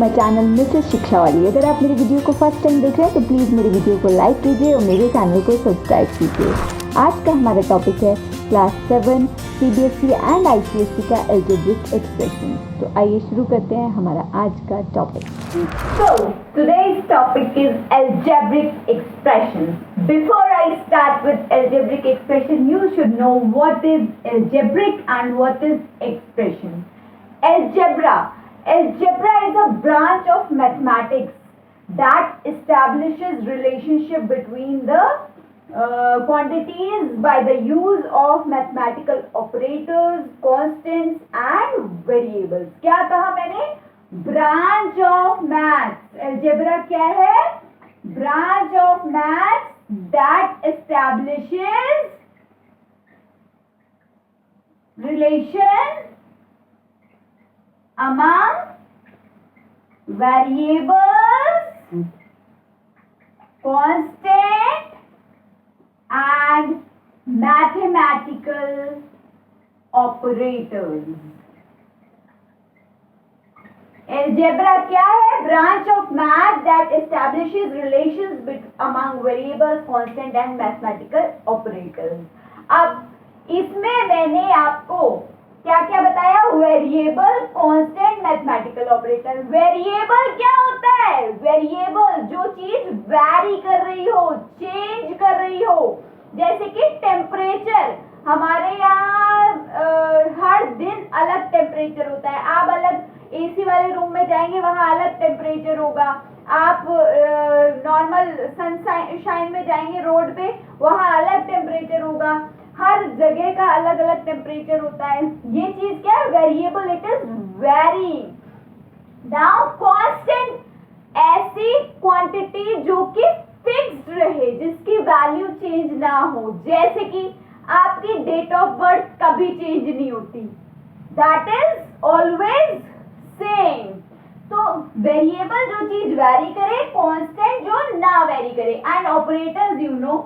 My channel Mrs शिक्षा वाली। अगर आप मेरी वीडियो को फर्स्ट टाइम देख रहे हैं तो प्लीज़ मेरी वीडियो को लाइक कीजिए और मेरे चैनल को सब्सक्राइब कीजिए। आज का हमारा टॉपिक है क्लास 7 CBSE एंड ICSE का अलजेब्रिक एक्सप्रेशन। तो आइए शुरू करते हैं हमारा आज का topic. So, today's topic is algebraic expressions. Before I start with algebraic expression, you should know what is algebraic and what is expression. Algebra is a branch of mathematics that establishes relationship between the quantities by the use of mathematical operators, constants and variables. क्या कहा मैंने? Branch of maths. Algebra क्या है? Branch of maths that establishes relation among variables, constant and mathematical operators. Algebra क्या है? Branch of math that establishes relations among variables, constant and mathematical operators. अब इसमें मैंने आपको क्या क्या बताया? Variable, constant, mathematical operator. Variable क्या होता है? वेरिएबल जो चीज वैरी कर रही हो, चेंज कर रही हो, जैसे कि टेम्परेचर। हमारे यहाँ हर दिन अलग टेम्परेचर होता है। आप अलग एसी वाले रूम में जाएंगे, वहां अलग टेम्परेचर होगा। आप नॉर्मल सनशाइन में जाएंगे रोड पे, वहां अलग टेम्परेचर होगा। हर जगह का अलग अलग टेम्परेचर होता है। ये चीज क्या है? Variable, it is very. Now constant, ऐसी क्वांटिटी जो कि फिक्स्ड रहे, जिसकी वैल्यू चेंज ना हो। जैसे कि आपकी डेट ऑफ बर्थ कभी चेंज नहीं होती, दैट इज ऑलवेज सेम। तो वेरिएबल जो चीज वेरी करे, कांस्टेंट जो ना वेरी करे। And operators you know,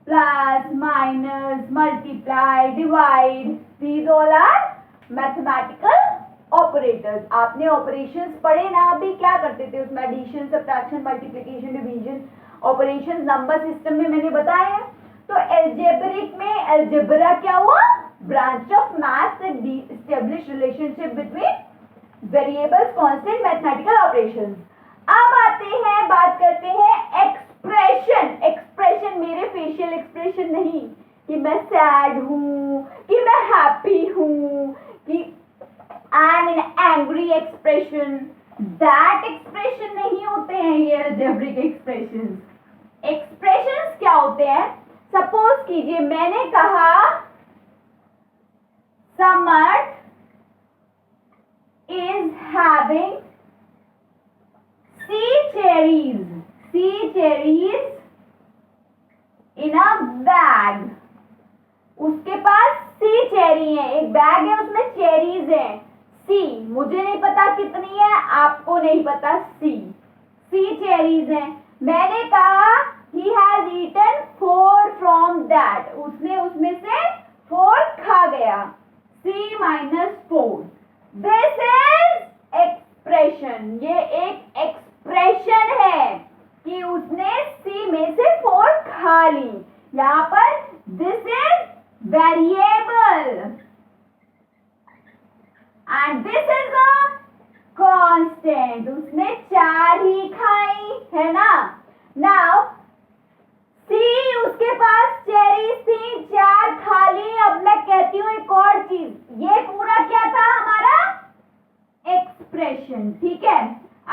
plus, minus, multiply, divide, these all are mathematical operators. आपने ऑपरेशंस पढ़े ना? अभी क्या करते थे उसमें? Addition, subtraction, multiplication, division, operations number system में मैंने बताया है। तो अलजेब्रिक में अलजेब्रा क्या हुआ? Branch of maths that establish relationship between variables, constant, mathematical operations. अब आते हैं, बात करते हैं एक्सप्रेशन। एक्सप्रेशन मेरे फेशियल एक्सप्रेशन नहीं कि मैं सैड हूं, कि मैं हैप्पी हूं, कि I am in angry expression. That expression नहीं होते हैं ये अलजेब्रिक एक्सप्रेशंस। एक्सप्रेशंस क्या होते हैं? सपोज कीजिए मैंने कहा summer is having sea cherries in a bag. उसके पास सी चेरी है, एक बैग है उसमें चेरीज है। सी मुझे नहीं पता कितनी है, आपको नहीं पता। सी चेरीज है। मैंने कहा he has eaten 4 from that. उसने उसमें से 4 खा गया। C-4। This is expression. ये एक एक्सप्रेशन है कि उसने सी में से 4 खा ली। यहां पर this is variable and this is a constant. उसने 4 ही खाई है ना। नाउ सी, उसके पास चेरीज थी, 4 खा ली। अब मैं कहती हूं एक और चीज। ये पूरा क्या था? हमारा एक्सप्रेशन, ठीक है।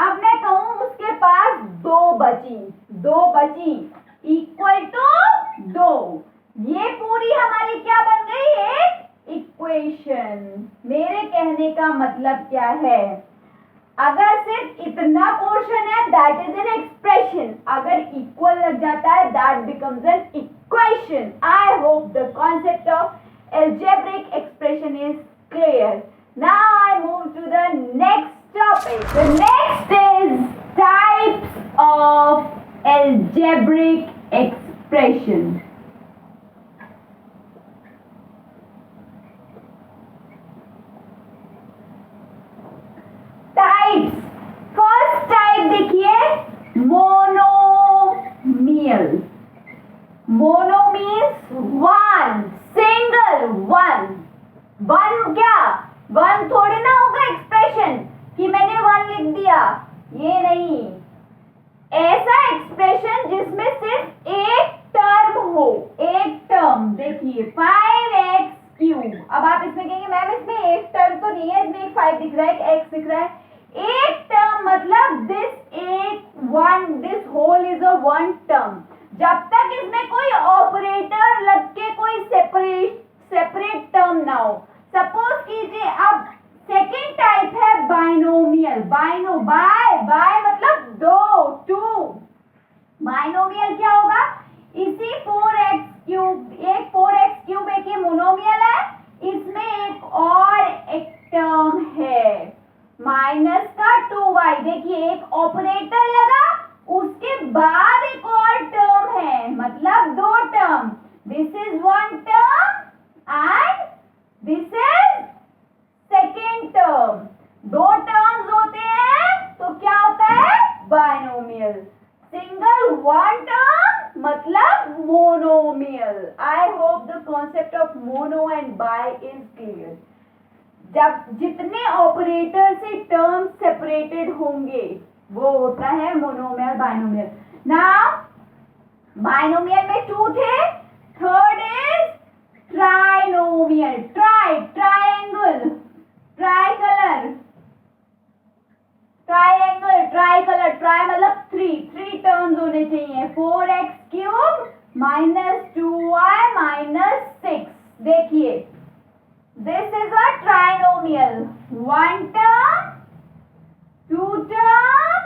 अब मैं कहूं उसके पास 2 बची इक्वल टू 2। ये पूरी हमारी क्या बन गई? एक इक्वेशन। मेरे कहने का मतलब क्या है? अगर सिर्फ इतना पोर्शन है दैट इज एन एक्सप्रेशन। अगर इक्वल लग जाता है that becomes an equation. I hope the concept of algebraic expression is clear. Now I move to the next topic. The next is types of algebraic expression. Types. First this whole is a one term. जब तक इसमें कोई operator लग के कोई separate term ना हो। Suppose कीजिए अब सेकेंड टाइप है बाइनोमियल। बाय मतलब दो, टू। बाइनोमियल क्या होगा? इसी 4x3 एक 4x3 एक ये मोनोमियल है, इसमें एक और एक टर्म है माइनस का 2y। देखिए एक ऑपरेटर लगा, उसके बाद एक और टर्म है, मतलब दो term. This is one term and this is second term. दो टर्म्स होते हैं तो क्या होता है? बाइनोमियल। सिंगल वन टर्म मतलब monomial. I hope the concept of mono and bi is clear. जब जितने ऑपरेटर से टर्म सेपरेटेड होंगे वो होता है मोनोमियल, बाइनोमियल। नाउ बाइनोमियल में टू थे, third is trinomial. Triangle, tricolour, tri मतलब थ्री टर्म्स होने चाहिए। 4x³ minus 2y minus 6। देखिए this is a trinomial. One term, two term,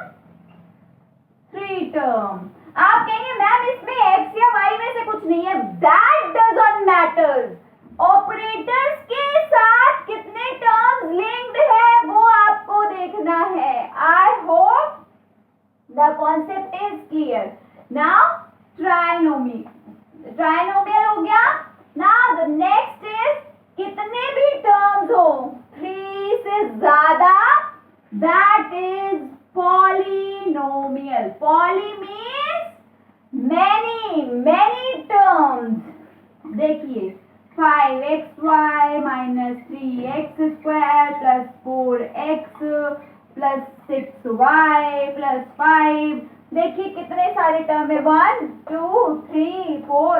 three term. आप कहेंगे मैम इसमें x या y में से कुछ नहीं है। That doesn't matter. ऑपरेटर्स के साथ कितने टर्म्स लिंक्ड है वो आपको देखना है। आई hope the concept is clear. Now trinomial हो गया। नाउ द नेक्स्ट इज कितने भी टर्म्स हो 3 से ज्यादा, that is polynomial. Poly means many terms। देखिए 5xy minus 3x² plus 4x plus 6y plus 5। देखिए कितने सारे टर्म है, 1 2 3 4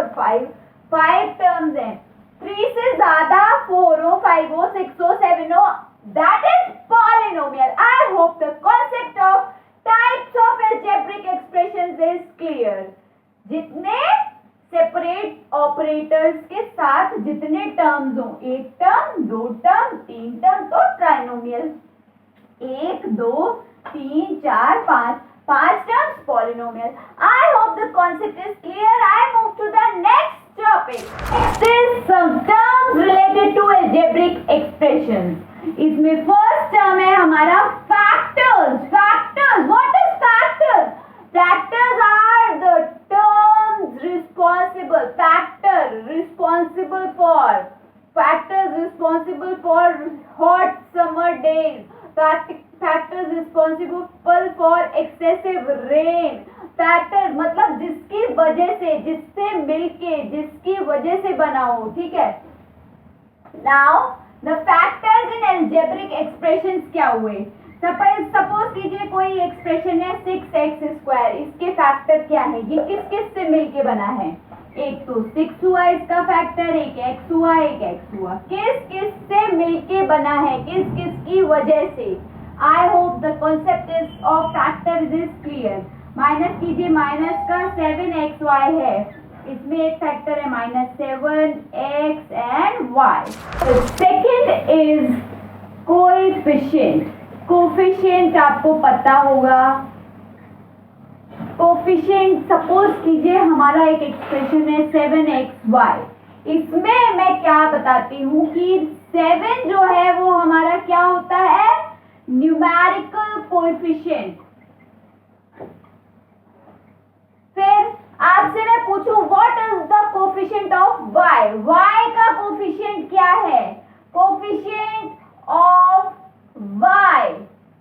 5 टर्म्स हैं। 3 से ज्यादा 4 हो, 5 हो, 6 हो, 7 हो, that is polynomial. I hope the concept of types of algebraic expressions is clear। जितने सेपरेट ऑपरेटर्स के साथ जितने टर्म्स हो, एक टर्म, दो टर्म, तीन टर्म, तो trinomial. 1 2 3 4 5 terms polynomial. I hope the concept is clear. I move to the next topic. Next is some terms related to algebraic expressions। इसमें फर्स्ट टर्म है हमारा factors. What is factors? Factors are the terms responsible for hot summer days. Factors responsible for excessive rain. Factors मतलब जिसकी वजह से, जिससे मिलके, जिसकी वजह से बना हो, ठीक है। Now the factors in algebraic expressions क्या हुए? सपोज कीजिए कोई एक्सप्रेशन है 6x²। इसके फैक्टर क्या है? ये किस किस से मिलके बना है? एक तो 6 हुआ इसका फैक्टर, एक x हुआ, एक x हुआ। किस किस से मिलके बना है? किस किस की वजह से? आई hope the concept is of factors is clear. Minus कीजिए, माइनस का 7xy है, इसमें एक फैक्टर है -7x and y। Second is coefficient. Coefficient आपको पता होगा। कोफिशिएंट सपोज कीजिए हमारा एक एक्सप्रेशन है 7xy। इसमें मैं क्या बताती हूँ कि 7 जो है वो हमारा क्या होता है? Numerical coefficient. फिर आपसे मैं पूछूं what is the coefficient of y? y का कोफिशिएंट क्या है? कोफिशिएंट ऑफ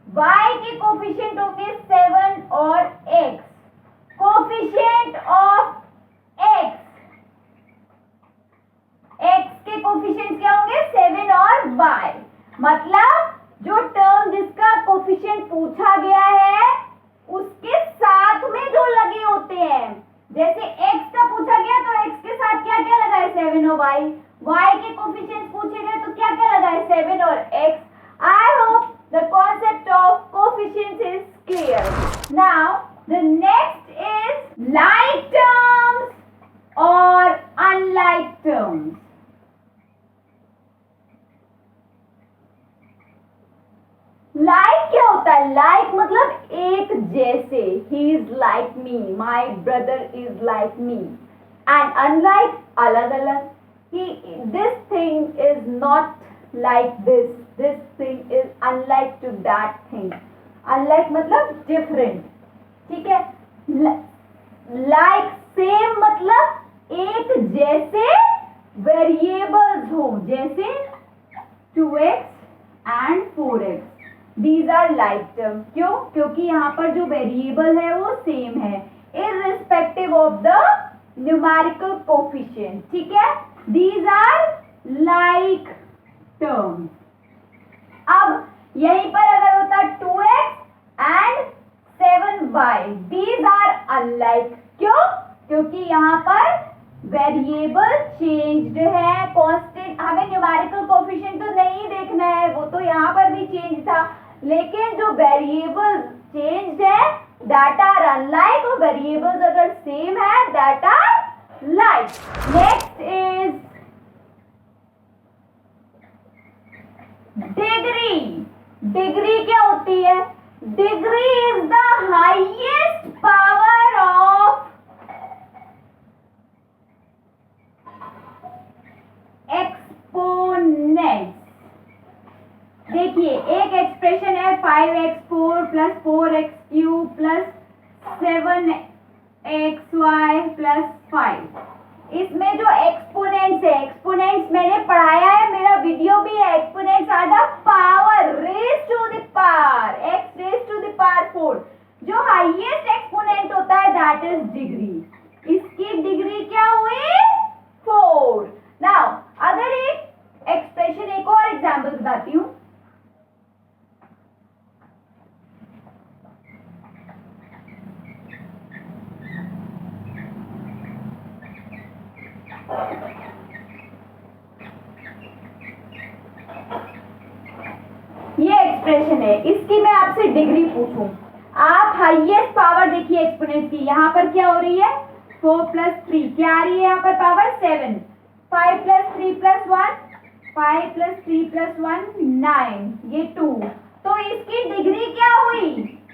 y के कोफिशिएंट होंगे 7 और x। कोफिशिएंट ऑफ x के कोफिशिएंट क्या होंगे? 7 और y। मतलब जो टर्म जिसका कोफिशिएंट पूछा गया है उसके साथ में जो लगे होते हैं, जैसे x का पूछा गया तो x के साथ क्या क्या लगा है? 7 और y के कोफिशिएंट पूछे गए तो क्या क्या लगा है? 7 और x। I hope the concept of coefficients is clear. Now like me, my brother is like me, and unlike अलग अलग, this thing is not like this thing is unlike to that thing. Unlike मतलब different, ठीक है. Like same मतलब एक जैसे variables हो, जैसे 2x and 4x. These are like term. क्यों? क्योंकि यहाँ पर जो वेरिएबल है वो सेम है, irrespective of the numerical coefficient. ठीक है. These are like terms. अब यहीं पर अगर होता 2x and 7y, these are unlike. क्यों? क्योंकि यहाँ पर वेरिएबल चेंज्ड है, कांस्टेंट. हमें न्यूमेरिकल कोएफिशिएंट तो नहीं देखना है, वो तो यहाँ पर भी चेंज था, लेकिन जो वेरिएबल चेंज्ड है दैट आर अनलाइक, और वेरिएबल्स अगर सेम है that are like. Next is degree. Degree क्या होती है? Degree is the highest power of exponent. देखिए एक एक्सप्रेशन है 5x4 plus 4x³ plus 7xy plus 5. इसमें जो एक्सपोनेंट्स है, एक्सपोनेंट्स मैंने पढ़ाया है, मेरा वीडियो भी है. Exponents are the power raise to the power x raise to the power 4. जो हाईएस्ट एक्सपोनेंट होता है दैट इज डिग्री. इसकी डिग्री क्या हुई? 4. नाउ अगर एक एक्सप्रेशन, एक और एग्जाम्पल बताती हूँ. ये एक्सप्रेशन है, इसकी मैं आपसे डिग्री पूछूं. आप हाईएस्ट पावर देखिए एक्सपोनेंट की, यहाँ पर क्या हो रही है? 4 प्लस 3 क्या आ रही है यहाँ पर power? 7. 5 plus 3 plus 1, 5 plus 3 plus 1 9, ये 2. तो इसकी डिग्री क्या हुई?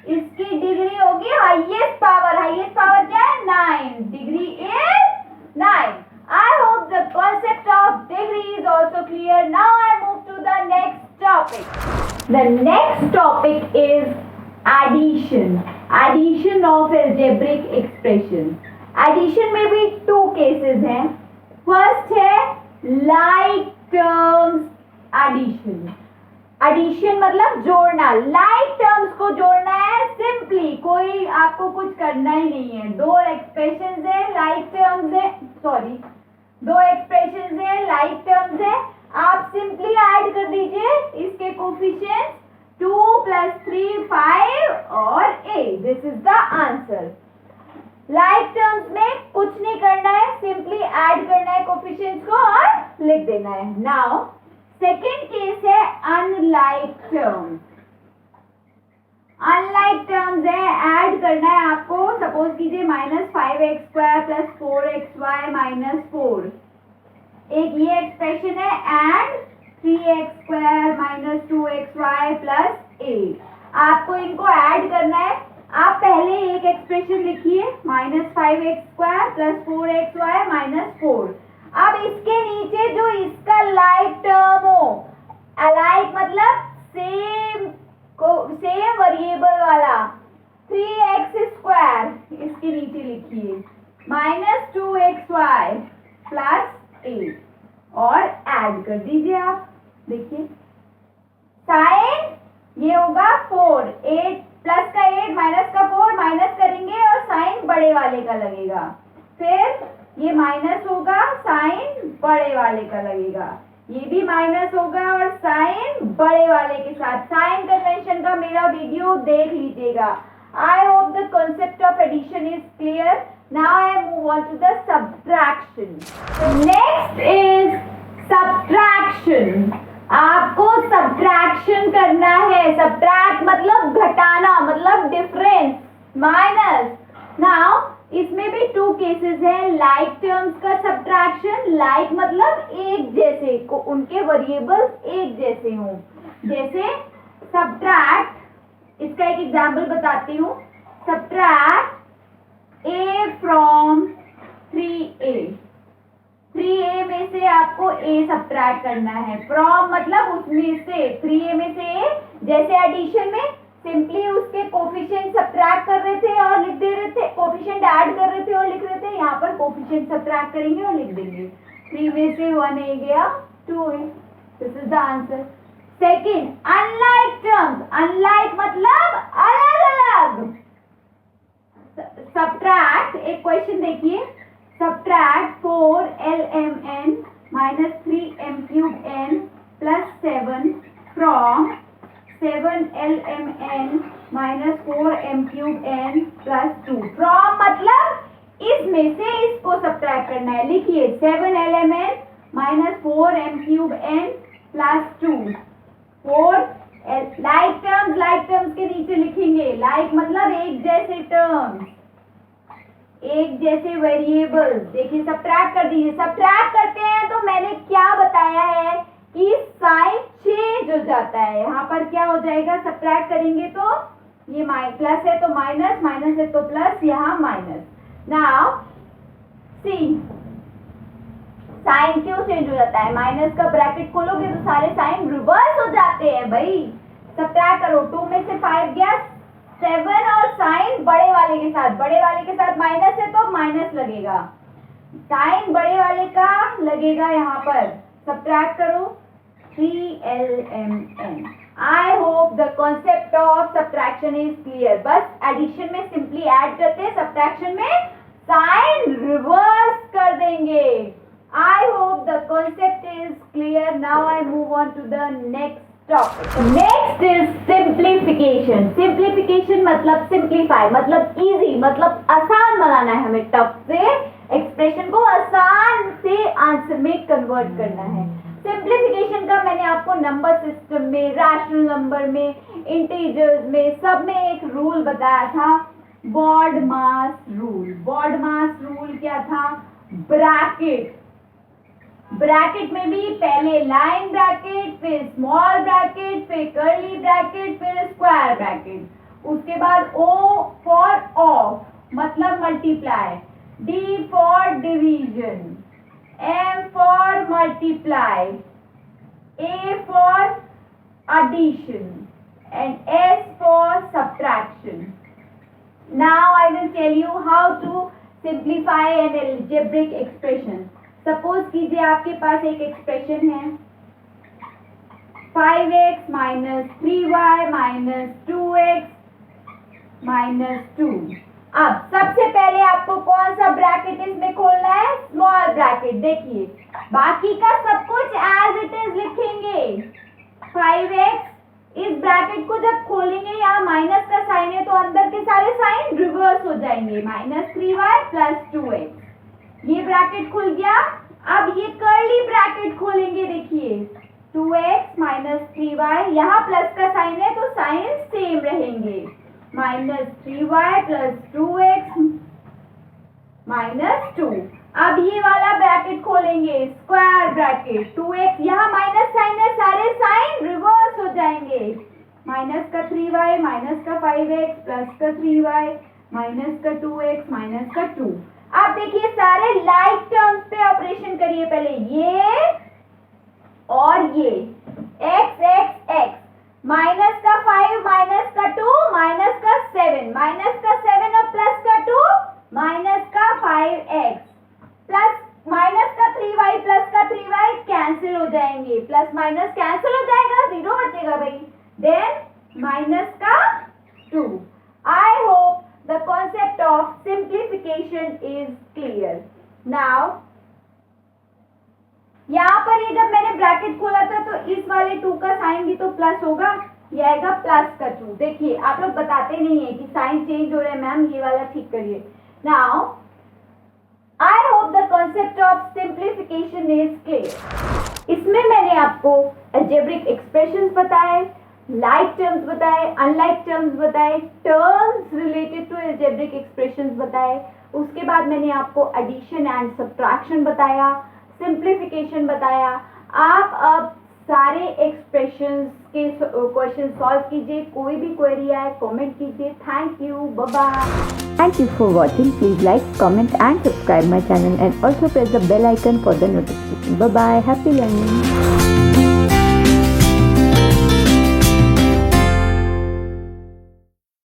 इसकी डिग्री होगी हाईएस्ट पावर. हाईएस्ट पावर क्या है? 9. Degree is 9. I hope the concept of degree is also clear. Now I move to the next topic. The next topic is addition. Addition of algebraic expressions. Addition में भी 2 cases हैं. First है like terms addition. Addition मतलब जोड़ना. like terms को जोड़ना है simply. कोई आपको कुछ करना ही नहीं है. 2 expressions है, like terms है, sorry 2 expressions है, like terms है. आप सिंपली ऐड कर दीजिए इसके कोफिशिएंट्स 2 प्लस 3 5 और 8. This is the answer. Like terms में कुछ नहीं करना है, सिंपली ऐड करना है कोफिशिएंट्स को और लिख देना है. नाउ सेकेंड केस है अनलाइक टर्म्स. अनलाइक टर्म्स है, ऐड करना है आपको. सपोज कीजिए -5x² प्लस 4xy -4. एक ये एक्सप्रेशन है and 3x² minus 2xy plus 8. आपको इनको ऐड करना है. आप पहले एक एक्सप्रेशन लिखिए -5x² प्लस 4xy माइनस 4. अब इसके नीचे जो इसका लाइक टर्म हो, अलाइक मतलब सेम वेरिएबल वाला 3x² इसके नीचे लिखिए -2xy प्लस 8 और ऐड कर दीजिए. आप देखिए साइन ये होगा 4, 8 प्लस का 8 माइनस का 4 माइनस करेंगे और साइन बड़े वाले का लगेगा. फिर ये माइनस होगा, साइन बड़े वाले का लगेगा. ये भी माइनस होगा और साइन बड़े वाले के साथ. साइन कन्वेंशन का मेरा वीडियो देख लीजिएगा. I hope the concept of addition is clear. Now I move on to the subtraction. The next is subtraction. आपको subtraction करना है. subtract मतलब घटाना, मतलब difference, minus. Now इसमें भी 2 cases है. like terms का subtraction. like मतलब एक जैसे को, उनके variables एक जैसे हों. जैसे subtract, इसका एक एग्जाम्पल बताती हूँ. subtract a सब्ट्रैक्ट करना है। फ्रॉम मतलब उसमें से, 3a में से a, जैसे एडिशन में सिंपली उसके कोफिशिएंट सब्ट्रैक्ट कर रहे थे और लिख दे रहे थे, कोफिशिएंट ऐड कर रहे थे और लिख रहे थे, यहाँ पर कोफिशिएंट सब्ट्रैक्ट करेंगे और लिख देंगे। 3 में से 1a गया 2a, this is the answer. Second, unlike terms, unlike मतलब अलग अलग। सब्ट्रैक्ट, एक क्वेश्चन देखिए, subtract 4lmn minus 3m³ plus 7 from 7lmn minus 4m³ plus 2। From मतलब इसमें से इसको सब्ट्रैक्ट करना है। लिखिए 7lmn minus 4m³ plus 2। 4 like terms के नीचे लिखेंगे। लाइक मतलब एक जैसे टर्म्स, एक जैसे वेरिएबल। देखिए सब्ट्रैक्ट कर दीजिए। सब्ट्रैक्ट करते हैं तो मैंने क्या बताया है कि साइन चेंज हो जाता है। यहाँ पर क्या हो जाएगा, सब्ट्रैक्ट करेंगे तो ये प्लस है तो माइनस, माइनस है तो प्लस, यहाँ माइनस। नाउ सी, साइन क्यों चेंज हो जाता है? माइनस का ब्रैकेट खोलोगे तो सारे साइन रिवर्स हो जाते हैं भाई। सब्ट्रैक्ट करो, 2 में से 5 गया 7 और साइन बड़े वाले के साथ माइनस है तो माइनस लगेगा, साइन बड़े वाले का लगेगा यहाँ पर। सब्ट्रैक्ट करो 3lmn। I hope the concept of subtraction is clear. बस एडिशन में सिंपली ऐड करते हैं, सब्ट्रैक्शन में साइन रिवर्स कर देंगे। I hope the concept is clear. Now I move on to the next topic. Next is simplification. Simplification मतलब simplify, मतलब easy, मतलब आसान बनाना है हमें। टफ से एक्सप्रेशन को आसान से आंसर में कन्वर्ट करना है। सिंप्लीफिकेशन का मैंने आपको नंबर सिस्टम में, रैशनल नंबर में, इंटीजर्स में, सब में एक रूल बताया था, बॉडमास रूल। बॉडमास रूल क्या था? ब्रैकेट, ब्रैकेट में भी पहले लाइन ब्रैकेट, फिर स्मॉल ब्रैकेट, फिर कर्ली ब्रैकेट, फिर स्क्वायर ब्रैकेट। उसके बाद O फॉर ऑफ मतलब multiply, D for division, M for multiply, A for addition and S for subtraction. Now I will tell you how to simplify an algebraic expression. Suppose कीजिए आपके पास एक expression है 5x minus 3y minus 2x minus 2। अब सबसे पहले आपको कौन सा ब्रैकेट इसमें खोलना है? Small bracket. देखिए बाकी का सब कुछ एज इट इज लिखेंगे। 5x, इस ब्रैकेट को जब खोलेंगे यहाँ माइनस का साइन है तो अंदर के सारे साइन रिवर्स हो जाएंगे, माइनस 3y प्लस 2x। ये ब्रैकेट खुल गया। अब ये कर्ली ब्रैकेट खोलेंगे। देखिए 2x माइनस 3y, यहाँ प्लस का साइन है तो साइन सेम रहेंगे, minus 3y plus 2x minus 2। अब ये वाला ब्रैकेट खोलेंगे, स्क्वायर ब्रैकेट। 2x, यहाँ माइनस साइन है, सारे साइन रिवर्स हो जाएंगे, माइनस का 3y माइनस का 5x प्लस का 3y माइनस का 2x माइनस का 2। अब देखिए सारे लाइक टर्म्स पे ऑपरेशन करिए। पहले ये और ये x x x, माइनस का 5 माइनस का 2 माइनस का 7, माइनस का 7 और प्लस का 2 माइनस का 5x प्लस माइनस का 3y प्लस का 3y कैंसिल हो जाएंगे, प्लस माइनस कैंसिल हो जाएगा, 0 बचेगा भाई। देन माइनस का 2। I hope the concept of simplification is clear. Now यहाँ पर ये जब मैंने ब्रैकेट खोला था तो इस वाले 2 का साइन भी तो प्लस होगा, ये आएगा प्लस का 2। देखिए आप लोग बताते नहीं है कि साइन चेंज हो रहा है मैम, ये वाला ठीक करिए। Now I hope the concept of simplification is clear. इसमें मैंने आपको algebraic expressions बताए, लाइक टर्म्स बताए, अनलाइक टर्म्स बताए, terms related to algebraic expressions बताए। उसके बाद मैंने आपको एडिशन एंड सब्ट्रैक्शन बताया, सिंप्लीफिकेशन बताया। आप अब सारे एक्सप्रेशंस के क्वेश्चन सॉल्व कीजिए, कोई भी क्वेरी आए कमेंट कीजिए। Thank you, bye bye. Thank you for watching. Please like, comment and subscribe my channel and also press the bell icon for the notification. Bye bye. Happy learning.